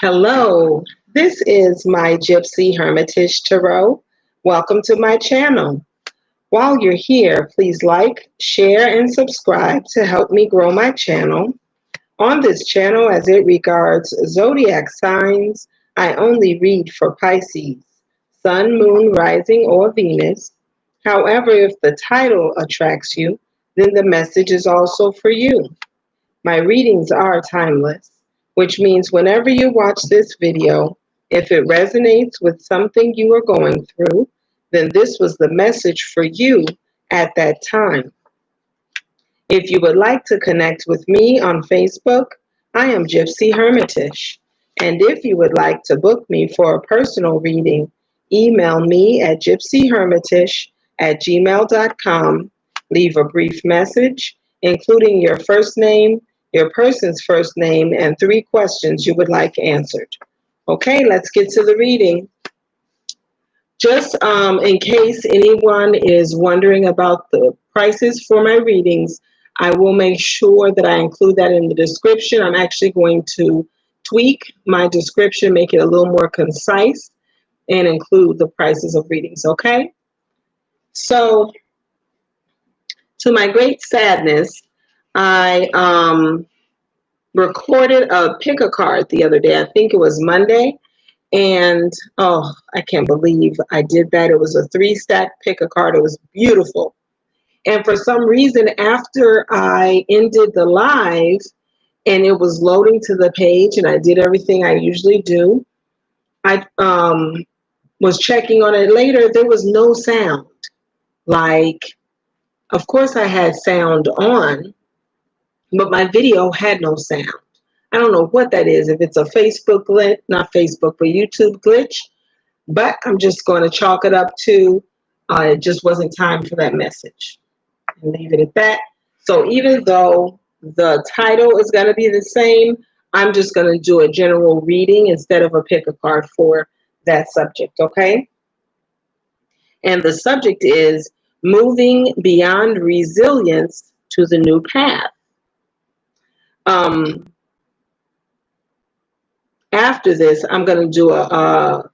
Hello, this is my Gypsy Hermitage Tarot. Welcome to my channel. While you're here, please like, share, and subscribe to help me grow my channel. On this channel, as it regards zodiac signs, I only read for Pisces, Sun, Moon, Rising, or Venus. However, if the title attracts you, then the message is also for you. My readings are timeless, which means whenever you watch this video, if it resonates with something you are going through, then this was the message for you at that time. If you would like to connect with me on Facebook, I am Gypsy Hermitage. And if you would like to book me for a personal reading, email me at gypsyhermitage@gmail.com. Leave a brief message, including your first name, your person's first name, and 3 questions you would like answered. Okay, let's get to the reading. Just in case anyone is wondering about the prices for my readings, I will make sure that I include that in the description. I'm actually going to tweak my description, make it a little more concise, and include the prices of readings, okay? So, to my great sadness, I recorded a pick-a-card the other day. I think it was Monday. And oh, I can't believe I did that. It was a 3-stack pick-a-card. It was beautiful. And for some reason, after I ended the live and it was loading to the page and I did everything I usually do, I was checking on it later. There was no sound. Like, of course I had sound on, but my video had no sound. I don't know what that is, if it's a Facebook glitch, not Facebook, but YouTube glitch, but I'm just going to chalk it up to it just wasn't time for that message and leave it at that. So even though the title is going to be the same, I'm just going to do a general reading instead of a pick a card for that subject, okay? And the subject is moving beyond resilience to the new path. After this, I'm going to do a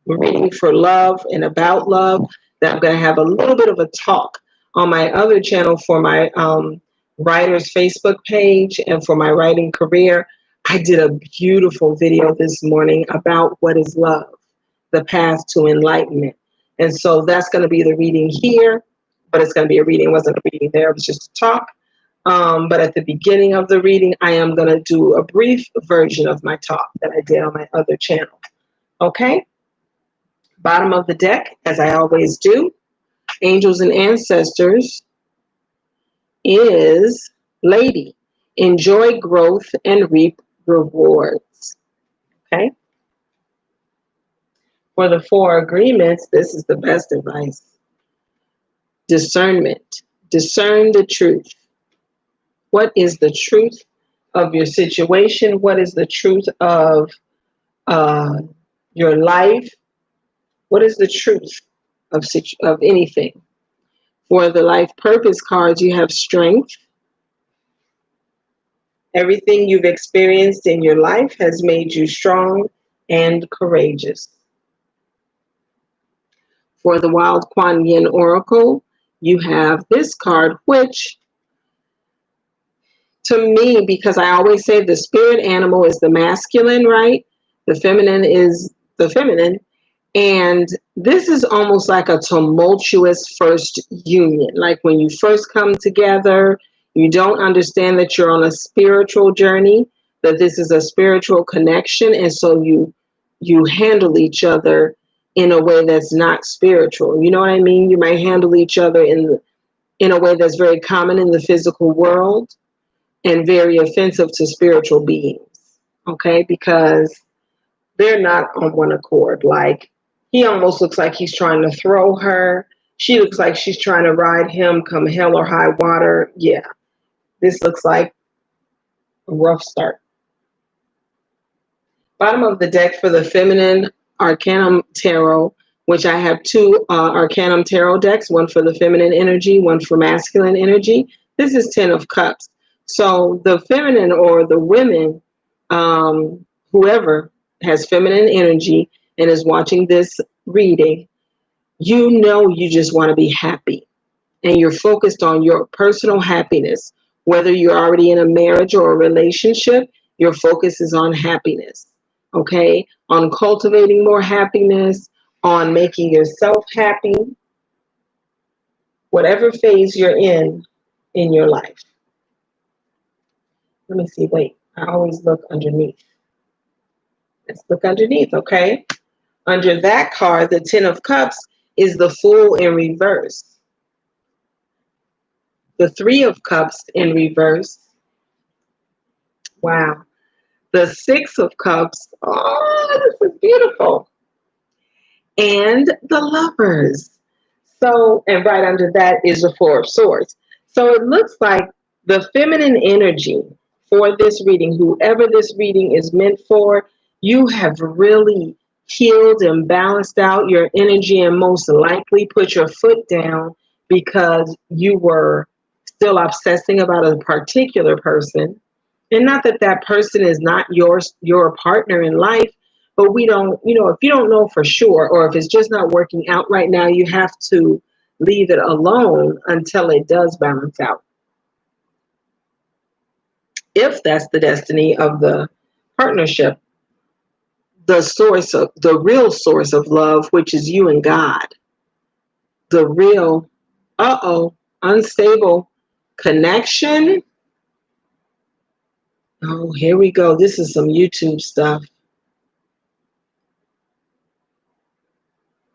reading for love and about love. Then I'm going to have a little bit of a talk on my other channel for my writer's Facebook page and for my writing career. I did a beautiful video this morning about what is love, the path to enlightenment. And so that's going to be the reading here, but it's going to be a reading. It wasn't a reading there. It was just a talk. But at the beginning of the reading, I am going to do a brief version of my talk that I did on my other channel. Okay? Bottom of the deck, as I always do, angels and ancestors is Lady. Enjoy growth and reap rewards. Okay? For the 4 agreements, this is the best advice. Discernment. Discern the truth. What is the truth of your situation? What is the truth of your life? What is the truth of anything? For the life purpose cards, you have strength. Everything you've experienced in your life has made you strong and courageous. For the Wild Kuan Yin Oracle, you have this card, which to me, because I always say the spirit animal is the masculine, right? The feminine is the feminine. And this is almost like a tumultuous first union. Like when you first come together, you don't understand that you're on a spiritual journey, that this is a spiritual connection. And so you handle each other in a way that's not spiritual. You know what I mean? You might handle each other in a way that's very common in the physical world and very offensive to spiritual beings, okay? Because they're not on one accord. Like, he almost looks like he's trying to throw her. She looks like she's trying to ride him come hell or high water. Yeah, this looks like a rough start. Bottom of the deck for the feminine Arcanum Tarot, which I have 2 Arcanum Tarot decks, one for the feminine energy, one for masculine energy. This is 10 of Cups. So the feminine or the women whoever has feminine energy and is watching this reading, you know you just want to be happy and you're focused on your personal happiness. Whether you're already in a marriage or a relationship, your focus is on happiness, okay? On cultivating more happiness, on making yourself happy, whatever phase you're in your life. Let me see, wait, I always look underneath. Let's look underneath, okay? Under that card, the Ten of Cups is the Fool in reverse. The Three of Cups in reverse. Wow. The Six of Cups. Oh, this is beautiful. And the Lovers. So, and right under that is the Four of Swords. So it looks like the feminine energy for this reading, whoever this reading is meant for, you have really healed and balanced out your energy and most likely put your foot down because you were still obsessing about a particular person. And not that that person is not your partner in life, but we don't, if you don't know for sure, or if it's just not working out right now, you have to leave it alone until it does balance out. If that's the destiny of the partnership, the real source of love, which is you and God, the real, unstable connection. Oh, here we go. This is some YouTube stuff.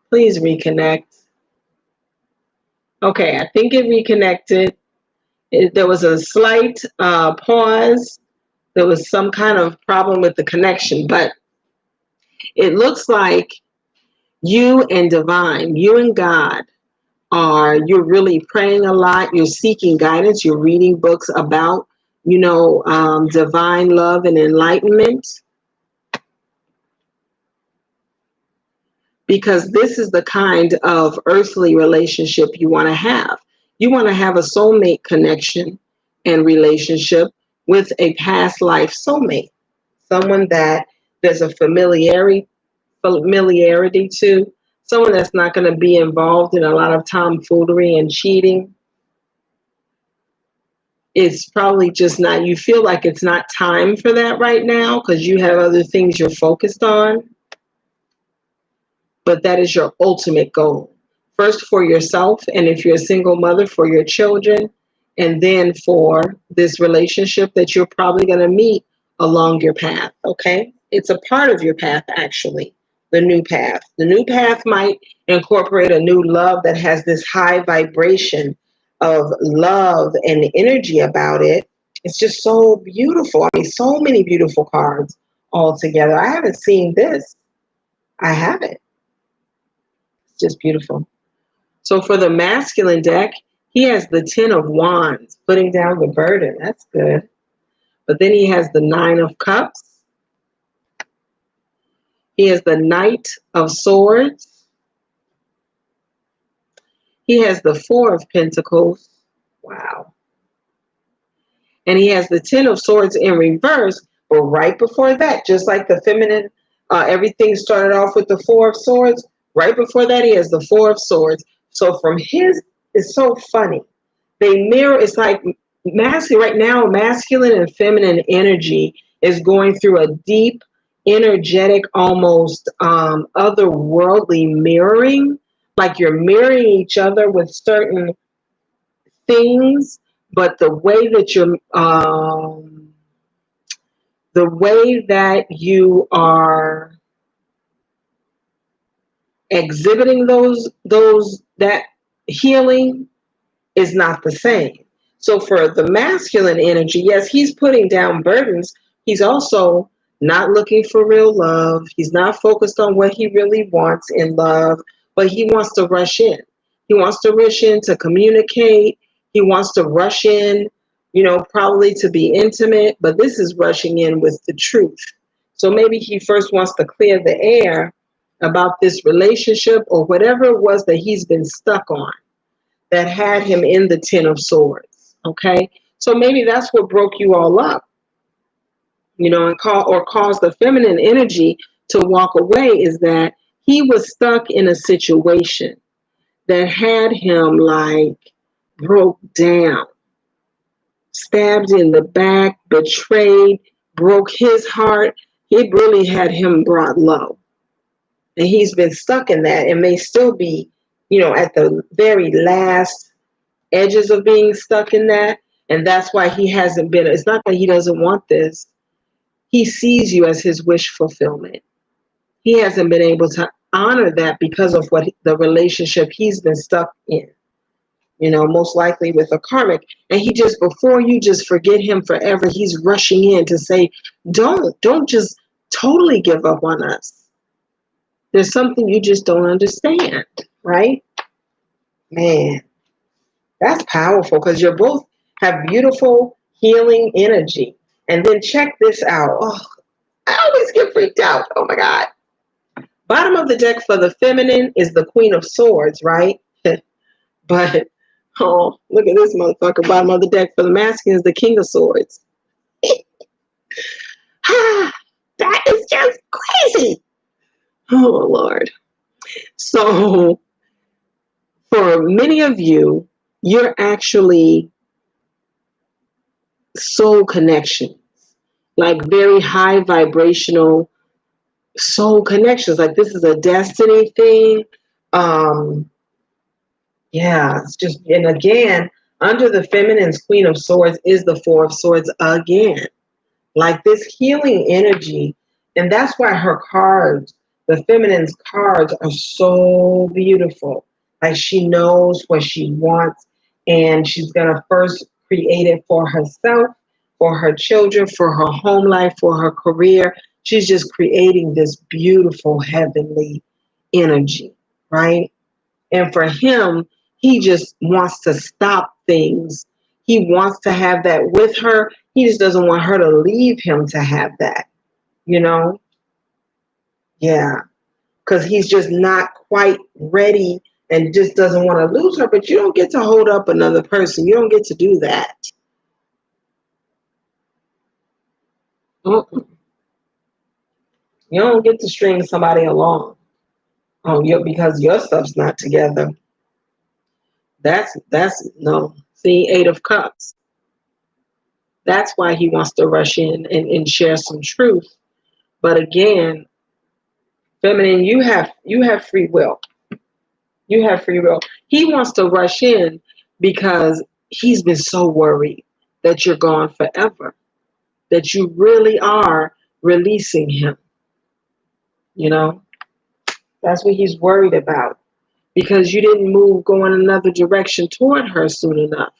Please reconnect. Okay, I think it reconnected. There was a slight pause. There was some kind of problem with the connection, but it looks like you and divine, you and God you're really praying a lot. You're seeking guidance. You're reading books about, divine love and enlightenment. Because this is the kind of earthly relationship you want to have. You want to have a soulmate connection and relationship with a past life soulmate, someone that there's a familiarity to, someone that's not going to be involved in a lot of tomfoolery and cheating. It's probably just not, you feel like it's not time for that right now because you have other things you're focused on. But that is your ultimate goal. First for yourself, and if you're a single mother, for your children, and then for this relationship that you're probably going to meet along your path, okay? It's a part of your path, actually, the new path. The new path might incorporate a new love that has this high vibration of love and energy about it. It's just so beautiful. I mean, so many beautiful cards all together. I haven't seen this. I haven't. Just beautiful. So for the masculine deck, he has the Ten of Wands, putting down the burden. That's good. But then he has the Nine of Cups. He has the Knight of Swords. He has the Four of Pentacles. Wow. And he has the Ten of Swords in reverse. But right before that, just like the feminine, everything started off with the Four of Swords. Right before that, he has the Four of Swords. So from his, it's so funny. They mirror, it's like masculine right now, masculine and feminine energy is going through a deep, energetic, almost otherworldly mirroring. Like you're mirroring each other with certain things, but the way that you are exhibiting that healing is not the same. So for the masculine energy, yes, he's putting down burdens. He's also not looking for real love. He's not focused on what he really wants in love, but he wants to rush in. He wants to rush in to communicate. He wants to rush in, probably to be intimate, but this is rushing in with the truth. So maybe he first wants to clear the air about this relationship or whatever it was that he's been stuck on that had him in the Ten of Swords, okay? So maybe that's what broke you all up. and cause the feminine energy to walk away is that he was stuck in a situation that had him like broke down, stabbed in the back, betrayed, broke his heart. It really had him brought low. And he's been stuck in that and may still be, at the very last edges of being stuck in that. And that's why he hasn't been, it's not that he doesn't want this. He sees you as his wish fulfillment. He hasn't been able to honor that because of what the relationship he's been stuck in, most likely with a karmic. And he just, before you just forget him forever, he's rushing in to say, don't just totally give up on us. There's something you just don't understand, right? Man, that's powerful because you both have beautiful healing energy. And then check this out. Oh, I always get freaked out. Oh my God. Bottom of the deck for the feminine is the Queen of Swords, right? But, oh, look at this motherfucker. Bottom of the deck for the masculine is the King of Swords. That is just crazy. Oh, Lord. So, for many of you, you're actually soul connections, like very high vibrational soul connections. Like this is a destiny thing. Yeah, it's just, and again, under the feminine's Queen of Swords is the Four of Swords again. Like this healing energy. And that's why her cards, the feminine's cards, are so beautiful. Like she knows what she wants, and she's going to first create it for herself, for her children, for her home life, for her career. She's just creating this beautiful heavenly energy, right? And for him, he just wants to stop things. He wants to have that with her. He just doesn't want her to leave him to have that, Yeah. Because he's just not quite ready and just doesn't want to lose her. But you don't get to hold up another person. You don't get to do that. Mm-mm. You don't get to string somebody along because your stuff's not together. That's no. See, Eight of Cups. That's why he wants to rush in and share some truth. But again, feminine, you have free will. You have free will. He wants to rush in because he's been so worried that you're gone forever, that you really are releasing him. That's what he's worried about, because you didn't go in another direction toward her soon enough.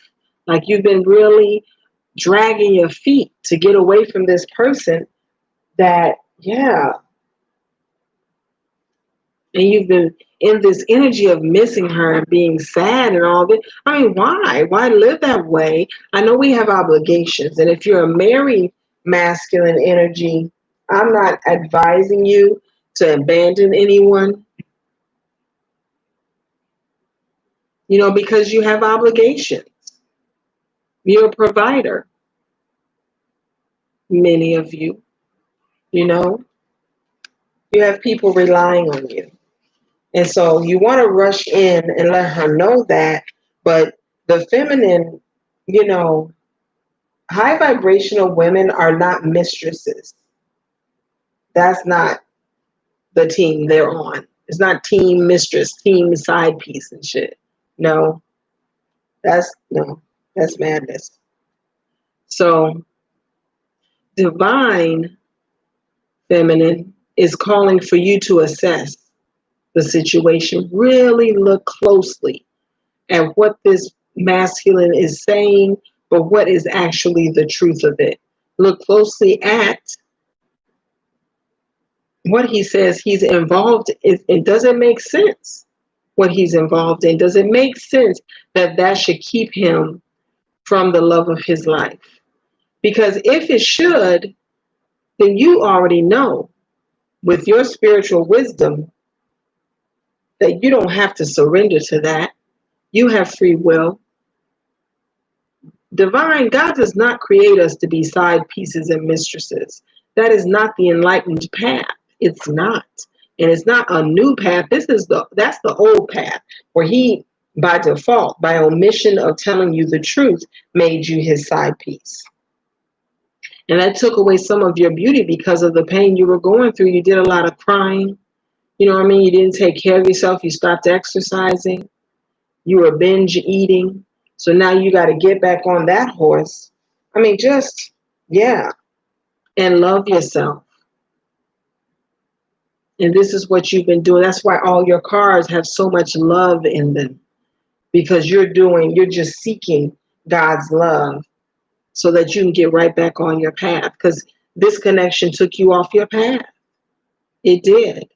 Like you've been really dragging your feet to get away from this person that, yeah. And you've been in this energy of missing her and being sad and all that. I mean, why? Why live that way? I know we have obligations. And if you're a married masculine energy, I'm not advising you to abandon anyone, because you have obligations. You're a provider. Many of you, you have people relying on you. And so you want to rush in and let her know that. But the feminine, high vibrational women are not mistresses. That's not the team they're on. It's not team mistress, team side piece and shit. No, that's madness. So divine feminine is calling for you to assess the situation. Really look closely at what this masculine is saying, but what is actually the truth of it. Look closely at what he says he's involved in. It doesn't make sense what he's involved in. Does it make sense that should keep him from the love of his life? Because if it should, then you already know with your spiritual wisdom that you don't have to surrender to that. You have free will. Divine, God does not create us to be side pieces and mistresses. That is not the enlightened path. It's not. And it's not a new path. That's the old path where he, by default, by omission of telling you the truth, made you his side piece. And that took away some of your beauty because of the pain you were going through. You did a lot of crying. You know what I mean? You didn't take care of yourself. You stopped exercising. You were binge eating. So now you got to get back on that horse. I mean, just, yeah, and love yourself. And this is what you've been doing. That's why all your cards have so much love in them, because you're just seeking God's love so that you can get right back on your path, because this connection took you off your path. It did.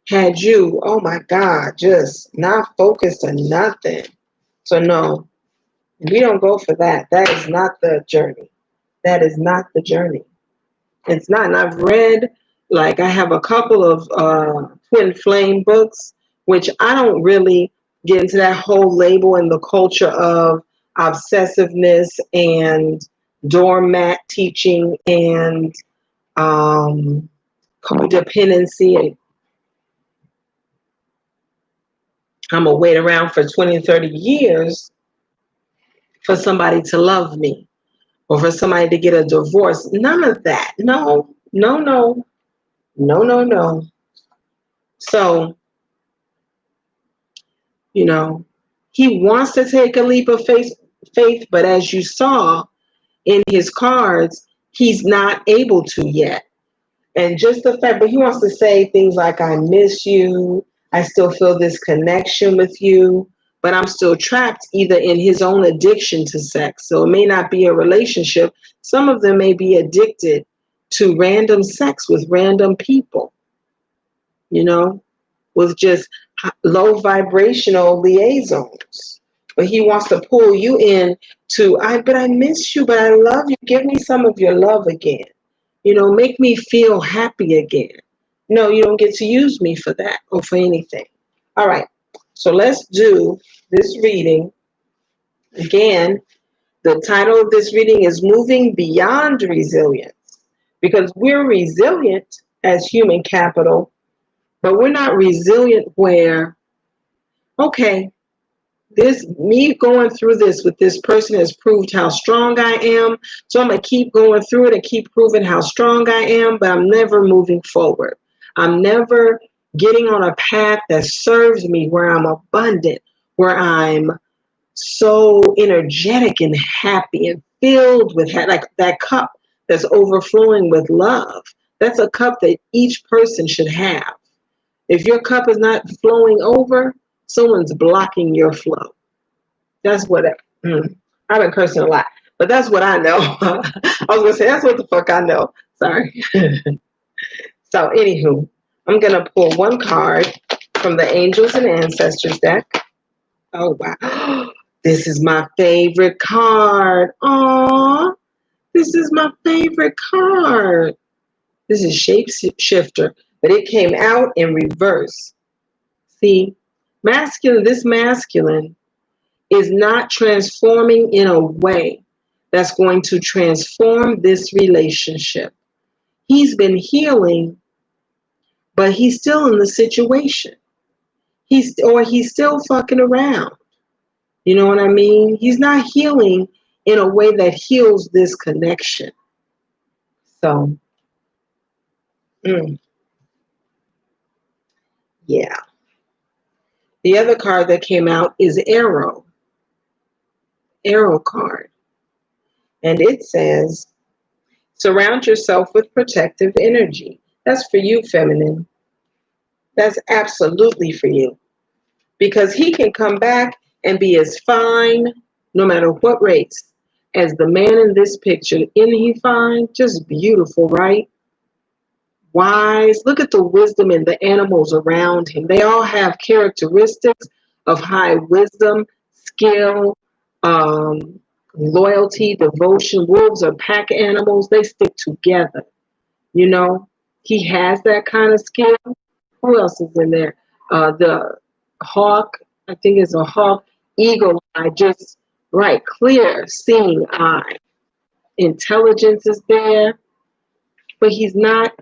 Had you, oh my God, just not focused on nothing. So no, we don't go for that. That is not the journey. That is not the journey. It's not. And I've read, like, I have a couple of twin flame books, which I don't really get into that whole label and the culture of obsessiveness and doormat teaching and codependency. I'm going to wait around for 20 and 30 years for somebody to love me or for somebody to get a divorce. None of that. No, no, no, no, no, no. So, you know, he wants to take a leap of faith, but as you saw in his cards, he's not able to yet. And just the fact, but he wants to say things like, I miss you, I still feel this connection with you, but I'm still trapped either in his own addiction to sex. So it may not be a relationship. Some of them may be addicted to random sex with random people, you know, with just low vibrational liaisons. But he wants to pull you in to, but I miss you, but I love you. Give me some of your love again. You know, make me feel happy again. No, you don't get to use me for that or for anything. All right. So let's do this reading. Again, the title of this reading is Moving Beyond Resilience, because we're resilient as human capital, but we're not resilient where, okay, this me going through this with this person has proved how strong I am. So I'm going to keep going through it and keep proving how strong I am, but I'm never moving forward. I'm never getting on a path that serves me, where I'm abundant, where I'm so energetic and happy and filled with like that cup that's overflowing with love. That's a cup that each person should have. If your cup is not flowing over, someone's blocking your flow. That's what I've been cursing a lot, but that's what I know. I was gonna say that's what the fuck I know. Sorry. So anywho, I'm gonna pull one card from the Angels and Ancestors deck. Oh wow. This is my favorite card. Aww. This is my favorite card. This is Shapeshifter, but it came out in reverse. See, this masculine is not transforming in a way that's going to transform this relationship. He's been healing, but he's still in the situation. He's still fucking around. You know what I mean? He's not healing in a way that heals this connection. So, yeah. The other card that came out is Arrow card. And it says, surround yourself with protective energy. That's for you, feminine. That's absolutely for you. Because he can come back and be as fine, no matter what race, as the man in this picture. Isn't he fine? Just beautiful, right? Wise. Look at the wisdom in the animals around him. They all have characteristics of high wisdom, skill, loyalty, devotion. Wolves are pack animals. They stick together. You know, he has that kind of skill. Who else is in there? The hawk, I think it's a hawk. Eagle eye, just right, clear, seeing eye. Intelligence is there, but he's not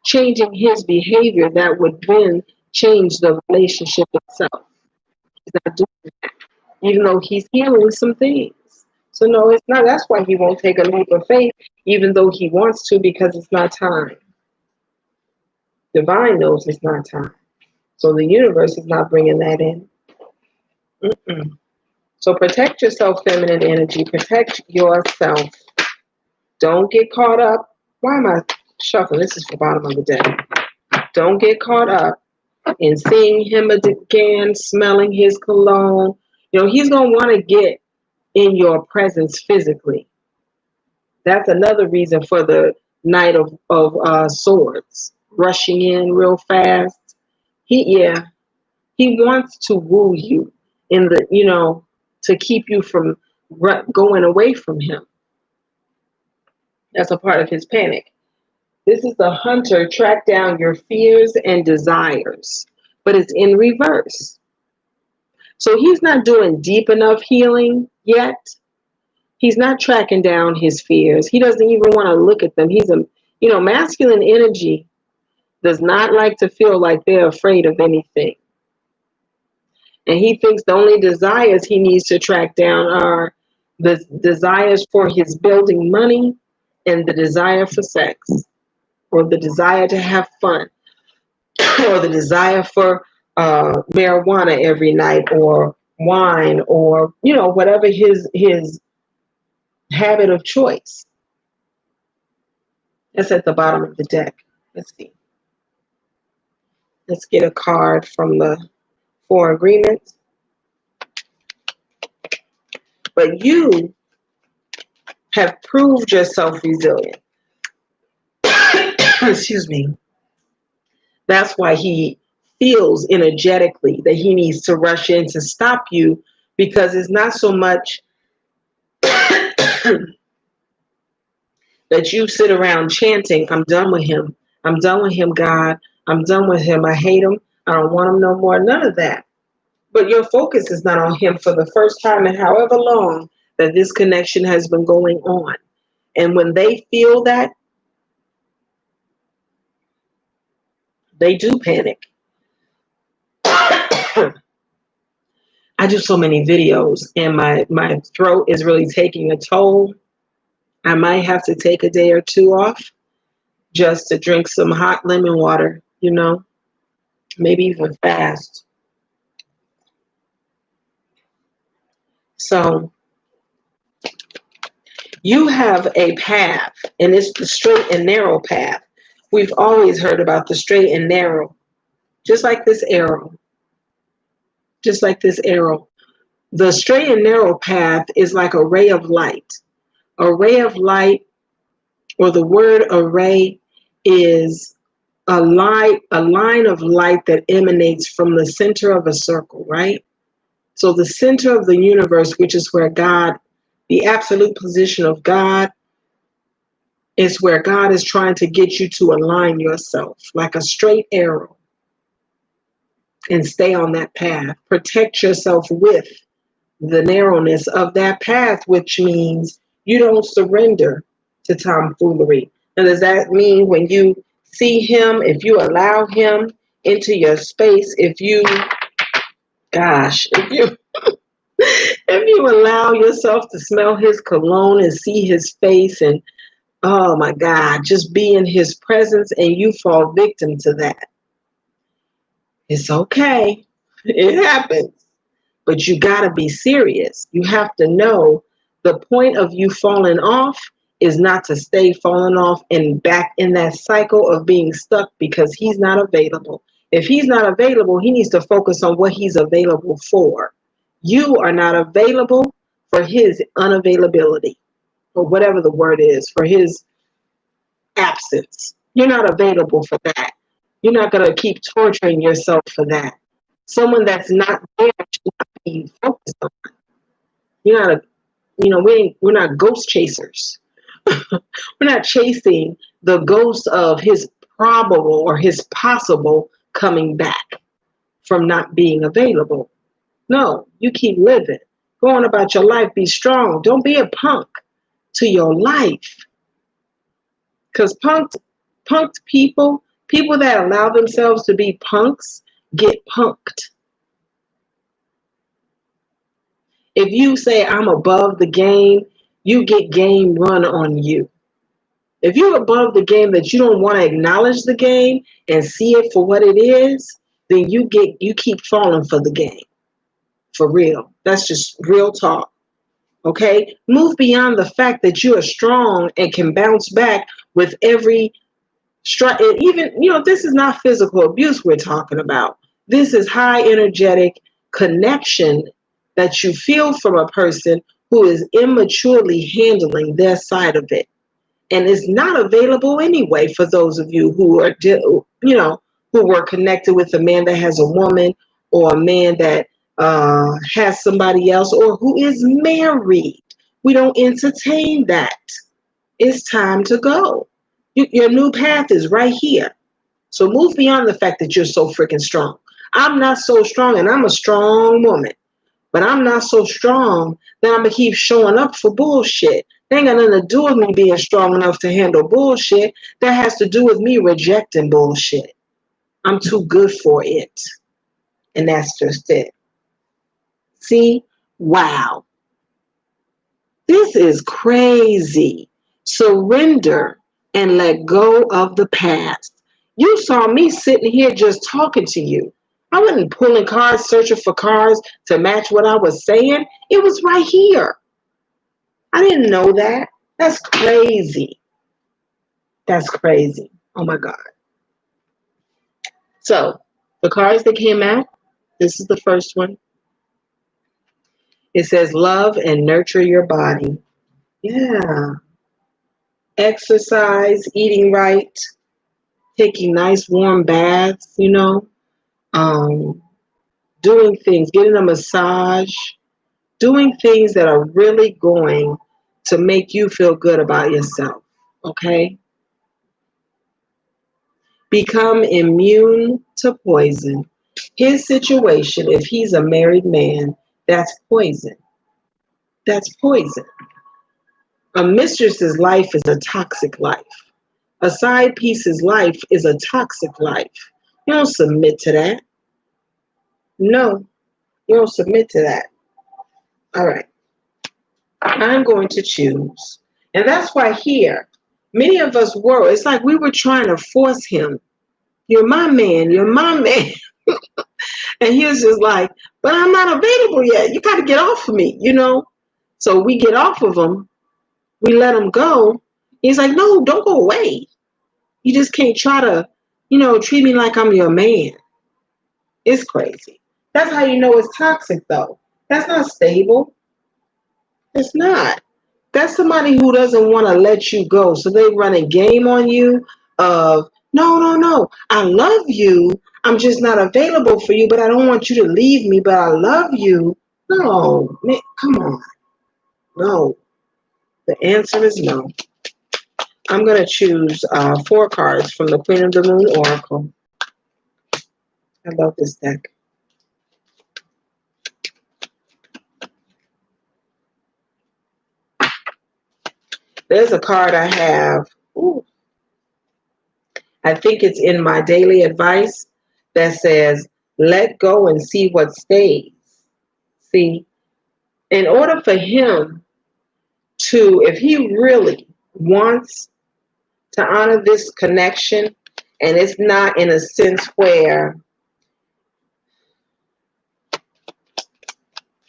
changing his behavior that would then change the relationship itself. He's not doing that, even though he's healing some things. So no, it's not. That's why he won't take a leap of faith, even though he wants to, because it's not time. Divine knows it's not time. So the universe is not bringing that in. Mm-mm. So protect yourself, feminine energy. Protect yourself. Don't get caught up. Why am I shuffling? This is the bottom of the deck. Don't get caught up in seeing him again, smelling his cologne. He's going to want to get in your presence physically. That's another reason for the Knight of Swords, rushing in real fast. He wants to woo you to keep you from going away from him. That's a part of his panic. This is the hunter, track down your fears and desires, but it's in reverse. So he's not doing deep enough healing yet. He's not tracking down his fears. He doesn't even want to look at them. Masculine energy does not like to feel like they're afraid of anything. And he thinks the only desires he needs to track down are the desires for his building money and the desire for sex, or the desire to have fun, or the desire for marijuana every night, or wine, or whatever his habit of choice. That's at the bottom of the deck. Let's see. Let's get a card from the Four Agreements. But you have proved yourself resilient. Excuse me. That's why he feels energetically that he needs to rush in to stop you, because it's not so much that you sit around chanting, I'm done with him. I'm done with him, God. I'm done with him. I hate him. I don't want him no more. None of that. But your focus is not on him for the first time in however long that this connection has been going on. And when they feel that, they do panic. I do so many videos and my throat is really taking a toll. I might have to take a day or two off just to drink some hot lemon water, maybe even fast. So you have a path, and it's the straight and narrow path. We've always heard about the straight and narrow, just like this arrow. Just like this arrow. The straight and narrow path is like a ray of light. A ray of light, or the word array, is a line of light that emanates from the center of a circle, right? So the center of the universe, which is where God, the absolute position of God, is where God is trying to get you to align yourself like a straight arrow and stay on that path. Protect yourself with the narrowness of that path, which means you don't surrender to tomfoolery. And does that mean when you see him, if you allow him into your space, if you allow yourself to smell his cologne and see his face and, oh my God, just be in his presence, and you fall victim to that, it's okay. It happens. But you got to be serious. You have to know the point of you falling off is not to stay falling off and back in that cycle of being stuck because he's not available. If he's not available, he needs to focus on what he's available for. You are not available for his unavailability, or whatever the word is, for his absence. You're not available for that. You're not going to keep torturing yourself for that. Someone that's not there should not be focused on. You're not we're not ghost chasers. We're not chasing the ghost of his probable or his possible coming back from not being available. No, you keep living. Go on about your life. Be strong. Don't be a punk to your life. Because punked people, people that allow themselves to be punks, get punked. If you say I'm above the game, you get game run on you. If you're above the game that you don't want to acknowledge the game and see it for what it is, then you keep falling for the game. For real. That's just real talk. Okay? Move beyond the fact that you are strong and can bounce back with every strike. Even, this is not physical abuse we're talking about. This is high energetic connection that you feel from a person who is immaturely handling their side of it. And it's not available anyway for those of you who are, who were connected with a man that has a woman, or a man that has somebody else, or who is married. We don't entertain that. It's time to go. Your new path is right here. So move beyond the fact that you're so freaking strong. I'm not so strong, and I'm a strong woman. But I'm not so strong that I'm going to keep showing up for bullshit. That ain't got nothing to do with me being strong enough to handle bullshit. That has to do with me rejecting bullshit. I'm too good for it. And that's just it. See? Wow. This is crazy. Surrender and let go of the past. You saw me sitting here just talking to you. I wasn't pulling cards, searching for cards to match what I was saying. It was right here. I didn't know that. That's crazy. That's crazy. Oh my God. So, the cards that came out, this is the first one. It says, love and nurture your body. Yeah. Exercise, eating right, taking nice warm baths, doing things, getting a massage, doing things that are really going to make you feel good about yourself, okay? Become immune to poison. His situation, if he's a married man, that's poison. That's poison. A mistress's life is a toxic life. A side piece's life is a toxic life. You don't submit to that. No, you don't submit to that. All right. I'm going to choose. And that's why here, many of us were. It's like we were trying to force him. You're my man. You're my man. And he was just like, but I'm not available yet. You got to get off of me, So we get off of him. We let him go. He's like, no, don't go away. You just can't try to, treat me like I'm your man. It's crazy. That's how you know it's toxic, though. That's not stable. It's not. That's somebody who doesn't want to let you go. So they run a game on you of, no. I love you. I'm just not available for you, but I don't want you to leave me, but I love you. No, man, come on. No. The answer is no. I'm going to choose 4 cards from the Queen of the Moon Oracle. I love this deck. There's a card I have. Ooh, I think it's in my daily advice that says, let go and see what stays. See, in order for him to, if he really wants to honor this connection, and it's not in a sense where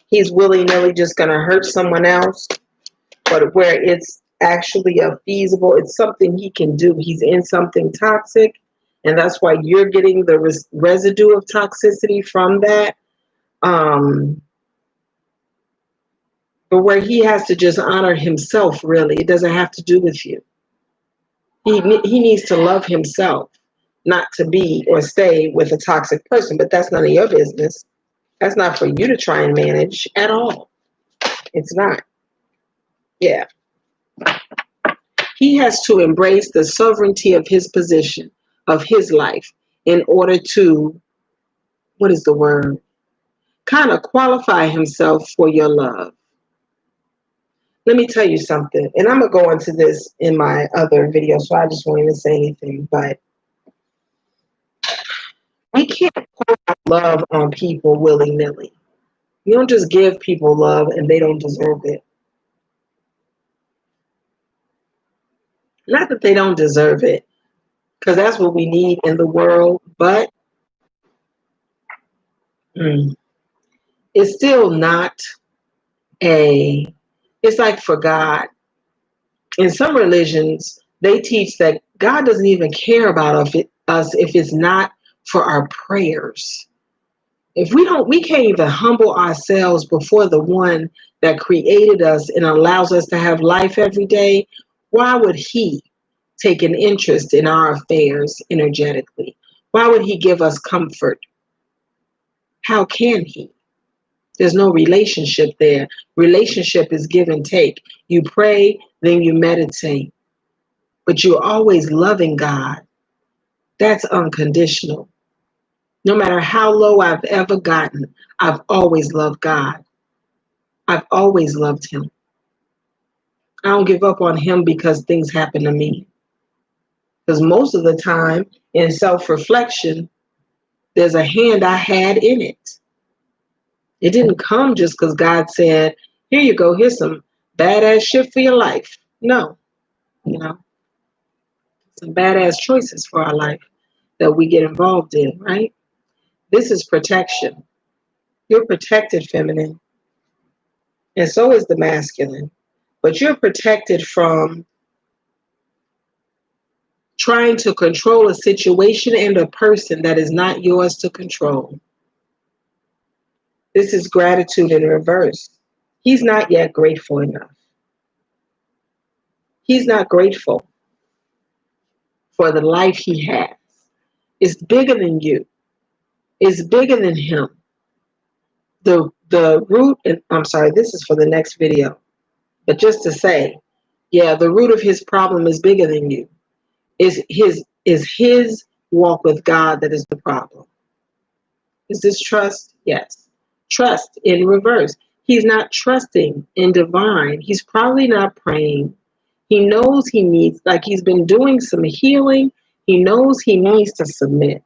he's willy-nilly just going to hurt someone else, but where it's actually a feasible, it's something he can do. He's in something toxic, and that's why you're getting the residue of toxicity from that. But where he has to just honor himself, really. It doesn't have to do with you. He needs to love himself, not to be or stay with a toxic person, but that's none of your business. That's not for you to try and manage at all. It's not. Yeah. He has to embrace the sovereignty of his position, of his life, in order to, what is the word? kind of qualify himself for your love. Let me tell you something, and I'm going to go into this in my other video, so I just won't even say anything, but we can't pour out love on people willy-nilly. You don't just give people love and they don't deserve it. Not that they don't deserve it, because that's what we need in the world, but it's still not it's like for God. In some religions, they teach that God doesn't even care about us if it's not for our prayers. If we can't even humble ourselves before the one that created us and allows us to have life every day, why would he take an interest in our affairs energetically? Why would he give us comfort? How can he? There's no relationship there. Relationship is give and take. You pray, then you meditate. But you're always loving God. That's unconditional. No matter how low I've ever gotten, I've always loved God. I've always loved him. I don't give up on him because things happen to me. Because most of the time in self-reflection, there's a hand I had in it. It didn't come just because God said, here you go, here's some badass shit for your life. No, some badass choices for our life that we get involved in, right? This is protection. You're protected, feminine, and so is the masculine. But you're protected from trying to control a situation and a person that is not yours to control. This is gratitude in reverse. He's not yet grateful enough. He's not grateful for the life he has. It's bigger than you. It's bigger than him. The root, and I'm sorry, this is for the next video. But just to say, yeah, the root of his problem is bigger than you. Is his walk with God that is the problem. Is this trust? Yes. Trust in reverse. He's not trusting in divine. He's probably not praying. He knows he needs, like he's been doing some healing. He knows he needs to submit.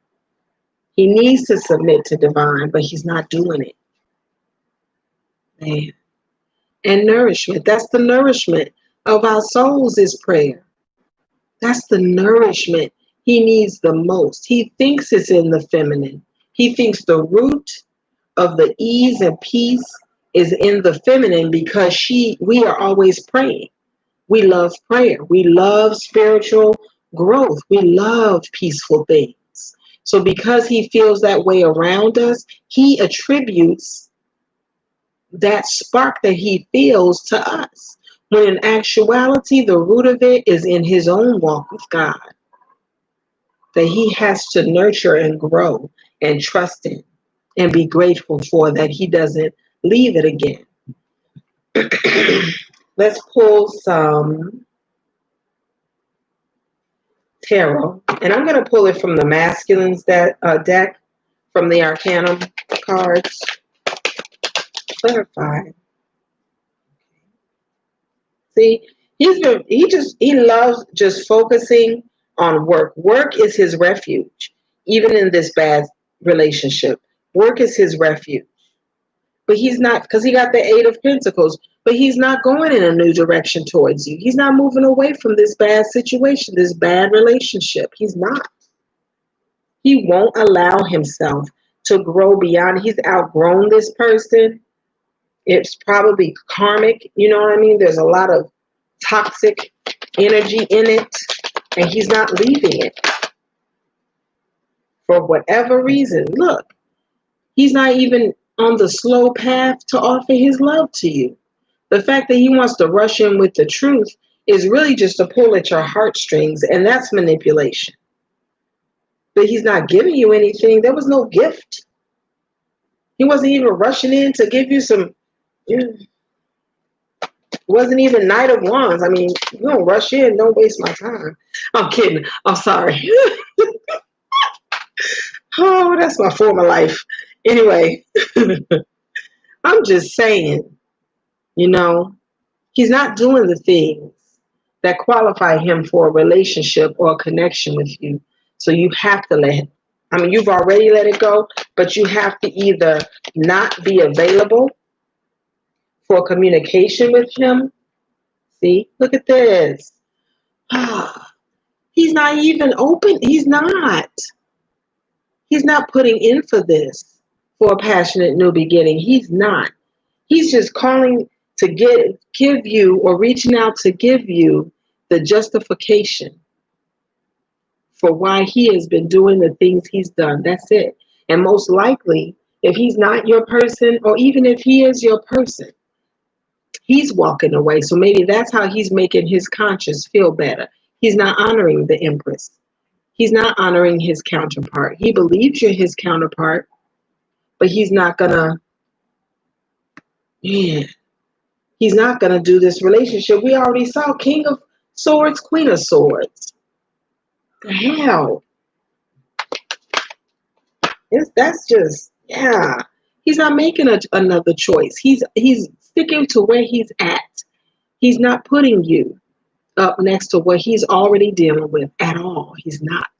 He needs to submit to divine, but he's not doing it. Man. And nourishment. That's the nourishment of our souls is prayer. That's the nourishment he needs the most. He thinks it's in the feminine. He thinks the root of the ease and peace is in the feminine because we are always praying. We love prayer. We love spiritual growth. We love peaceful things. So because he feels that way around us, he attributes that spark that he feels to us. When in actuality, the root of it is in his own walk with God. That he has to nurture and grow and trust in and be grateful for, that he doesn't leave it again. Let's pull some tarot. And I'm going to pull it from the masculines deck, from the Arcanum cards. Clarify. See, he loves just focusing on work. Work is his refuge, even in this bad relationship. Work is his refuge. But he's not, because he got the Eight of Pentacles, but he's not going in a new direction towards you. He's not moving away from this bad situation, this bad relationship. He's not. He won't allow himself to grow beyond. He's outgrown this person. It's probably karmic. You know what I mean? There's a lot of toxic energy in it, and he's not leaving it for whatever reason. Look, he's not even on the slow path to offer his love to you. The fact that he wants to rush in with the truth is really just to pull at your heartstrings, and that's manipulation. But he's not giving you anything. There was no gift. He wasn't even rushing in to give you some. Wasn't even Knight of Wands. I mean, you don't rush in. Don't waste my time. I'm kidding. I'm sorry. Oh, that's my former life. Anyway. I'm just saying, you know, he's not doing the things that qualify him for a relationship or a connection with you. So you have to let him. I mean, you've already let it go, but you have to either not be available for communication with him. See, look at this. He's not even open. He's not. He's not putting in for this, for a passionate new beginning. He's not. He's just calling to give you, or reaching out to give you the justification for why he has been doing the things he's done. That's it. And most likely, if he's not your person, or even if he is your person, he's walking away. So maybe that's how he's making his conscience feel better. He's not honoring the Empress. He's not honoring his counterpart. He believes you're his counterpart, but he's not gonna, yeah, he's not gonna do this relationship. We already saw King of Swords, Queen of Swords. The hell? That's just, yeah. He's not making another choice. He's sticking to where he's at. He's not putting you up next to what he's already dealing with at all. He's not.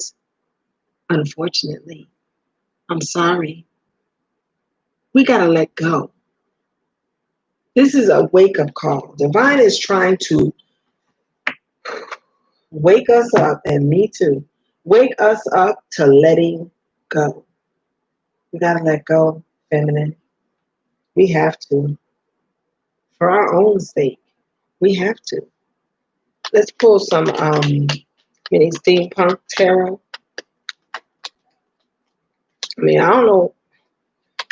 Unfortunately. I'm sorry. We gotta let go. This is a wake-up call. Divine is trying to wake us up, and me too. Wake us up to letting go. We gotta let go, feminine. We have to. For our own sake. We have to. Let's pull some mini steampunk tarot. I mean, I don't know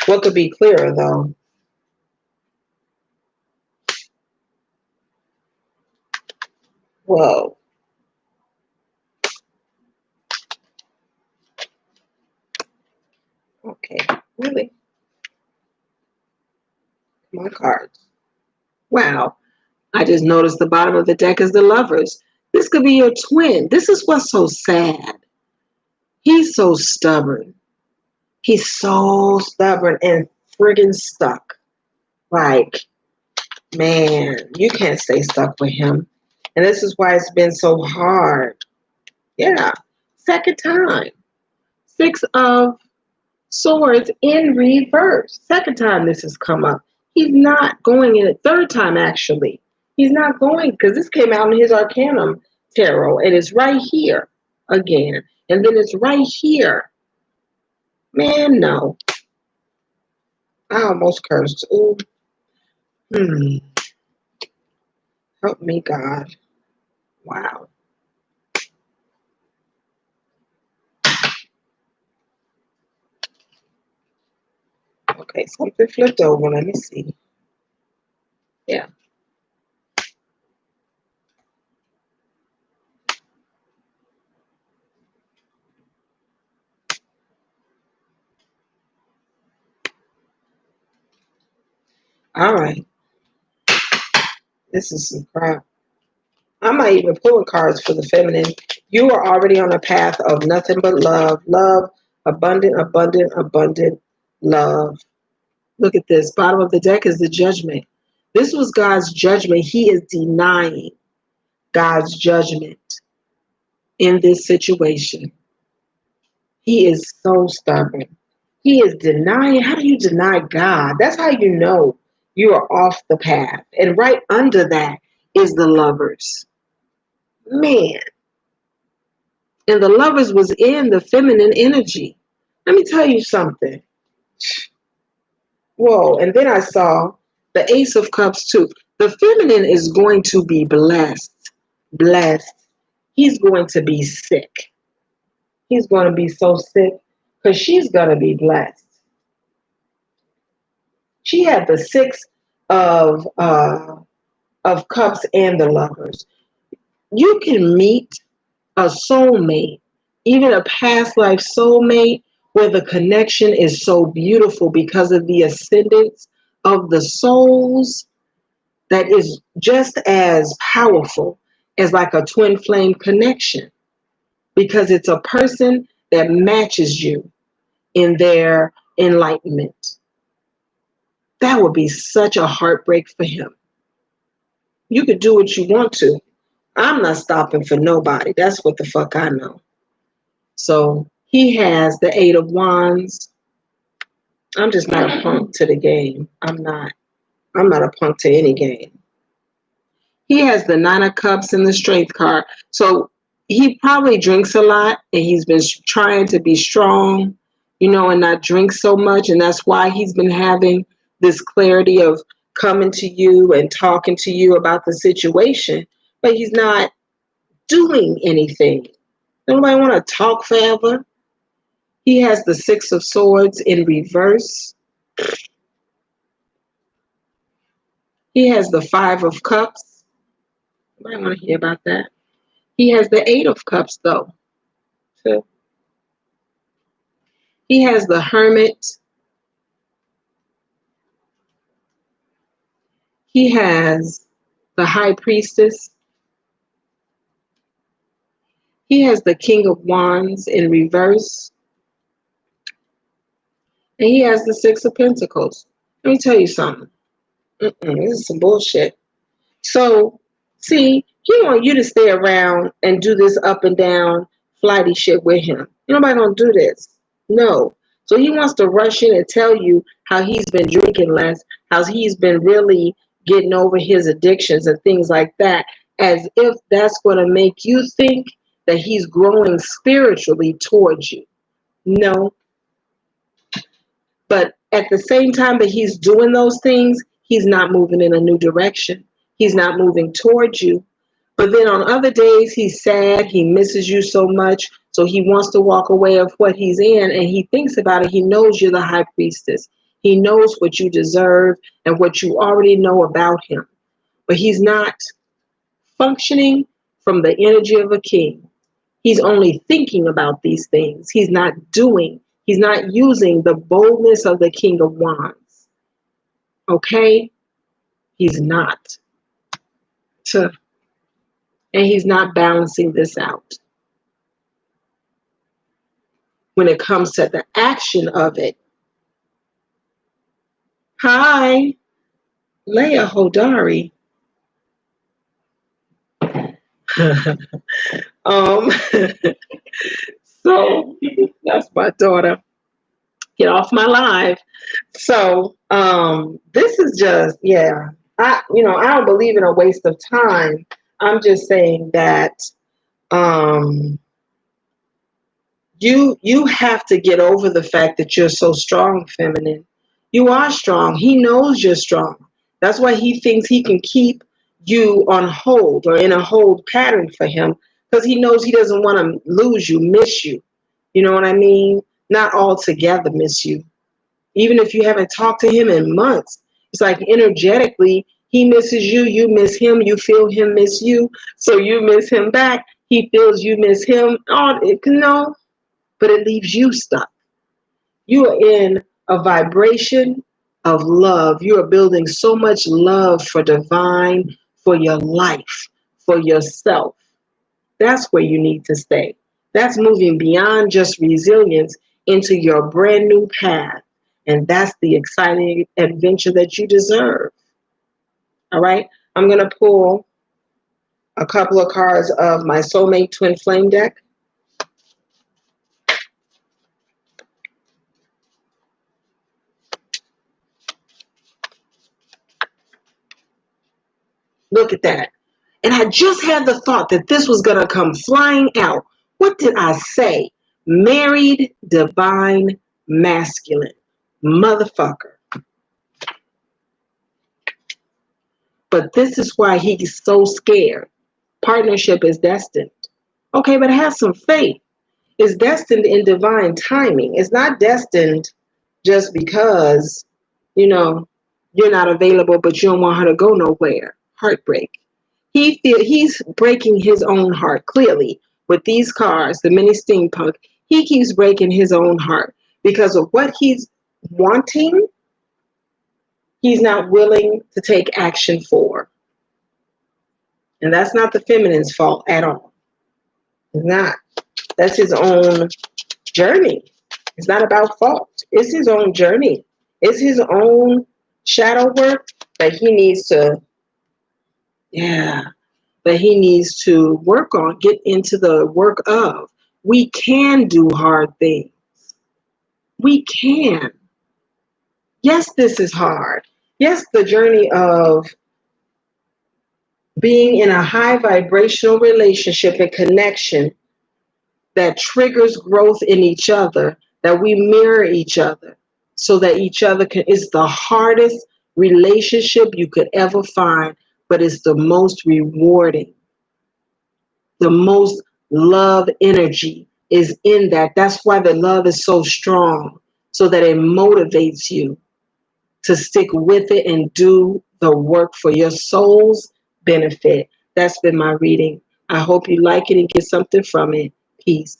what could be clearer though. Whoa. Okay. Really? My cards. Wow. I just noticed the bottom of the deck is the Lovers. This could be your twin. This is what's so sad. He's so stubborn. He's so stubborn and friggin' stuck. Like, man, you can't stay stuck with him. And this is why it's been so hard. Yeah. Second time. Six of Swords in reverse. Second time this has come up. He's not going in it. Third time, actually. He's not going, because this came out in his Arcanum tarot. And it's right here again. And then it's right here. Man, no. I almost cursed. Ooh. Help me, God. Wow. Okay, something flipped over. Let me see. Yeah. All right. This is some crap. I'm not even pulling cards for the feminine. You are already on a path of nothing but love. Love, abundant, abundant, abundant love. Look at this. Bottom of the deck is the Judgment. This was God's judgment. He is denying God's judgment in this situation. He is so stubborn. He is denying. How do you deny God? That's how you know you are off the path. And right under that is the Lovers. Man. And the Lovers was in the feminine energy. Let me tell you something. Whoa. And then I saw the Ace of Cups too. The feminine is going to be blessed. Blessed. He's going to be sick. He's going to be so sick because she's going to be blessed. She had the Six of Cups and the Lovers. You can meet a soulmate, even a past life soulmate, where the connection is so beautiful because of the ascendance of the souls, that is just as powerful as like a twin flame connection, because it's a person that matches you in their enlightenment. That would be such a heartbreak for him. You could do what you want to. I'm not stopping for nobody. That's what the fuck I know. So he has the Eight of Wands. I'm just not a punk to the game. I'm not. I'm not a punk to any game. He has the Nine of Cups and the Strength card. So he probably drinks a lot and he's been trying to be strong, and not drink so much. And that's why he's been having this clarity of coming to you and talking to you about the situation. But he's not doing anything. Nobody want to talk forever. He has the Six of Swords in reverse. He has the Five of Cups. I want to hear about that. He has the Eight of Cups, though. So he has the Hermit. He has the High Priestess. He has the King of Wands in reverse. And he has the Six of Pentacles. Let me tell you something. This is some bullshit. So, see, he want you to stay around and do this up and down flighty shit with him. Nobody gonna do this. No. So he wants to rush in and tell you how he's been drinking less, how he's been really getting over his addictions and things like that, as if that's going to make you think that he's growing spiritually towards you. No. But at the same time that he's doing those things, he's not moving in a new direction. He's not moving towards you. But then on other days, he's sad. He misses you so much. So he wants to walk away of what he's in. And he thinks about it. He knows you're the high priestess. He knows what you deserve and what you already know about him. But he's not functioning from the energy of a king. He's only thinking about these things. He's not doing. He's not using the boldness of the King of Wands. Okay? He's not. And he's not balancing this out. When it comes to the action of it. Hi, Leah Hodari. So that's my daughter. Get off my live. So this is just, yeah. I don't believe in a waste of time. I'm just saying that you have to get over the fact that you're so strong, feminine. You are strong. He knows you're strong. That's why he thinks he can keep you on hold or in a hold pattern for him, because he knows he doesn't want to lose you, miss you. You know what I mean? Not altogether miss you. Even if you haven't talked to him in months, it's like energetically, he misses you, you miss him, you feel him miss you, so you miss him back. He feels you miss him. No, but it leaves you stuck. You are in a vibration of love. You are building so much love for divine, for your life, for yourself. That's where you need to stay. That's moving beyond just resilience into your brand new path. And that's the exciting adventure that you deserve. All right. I'm going to pull a couple of cards of my Soulmate Twin Flame deck. Look at that. And I just had the thought that this was going to come flying out. What did I say? Married, divine, masculine. Motherfucker. But this is why he's so scared. Partnership is destined. Okay, but have some faith. It's destined in divine timing. It's not destined just because, you're not available, but you don't want her to go nowhere. Heartbreak. He's breaking his own heart, clearly, with these cards, the mini steampunk. He keeps breaking his own heart because of what he's wanting, he's not willing to take action for. And that's not the feminine's fault at all. It's not. That's his own journey. It's not about fault. It's his own journey. It's his own shadow work that he needs to, yeah, that he needs to work on, get into the work of. We can do hard things. We can. Yes, this is hard. Yes, the journey of being in a high vibrational relationship and connection that triggers growth in each other, that we mirror each other so that each other can, is the hardest relationship you could ever find, but it's the most rewarding. The most love energy is in that. That's why the love is so strong, so that it motivates you to stick with it and do the work for your soul's benefit. That's been my reading. I hope you like it and get something from it. Peace.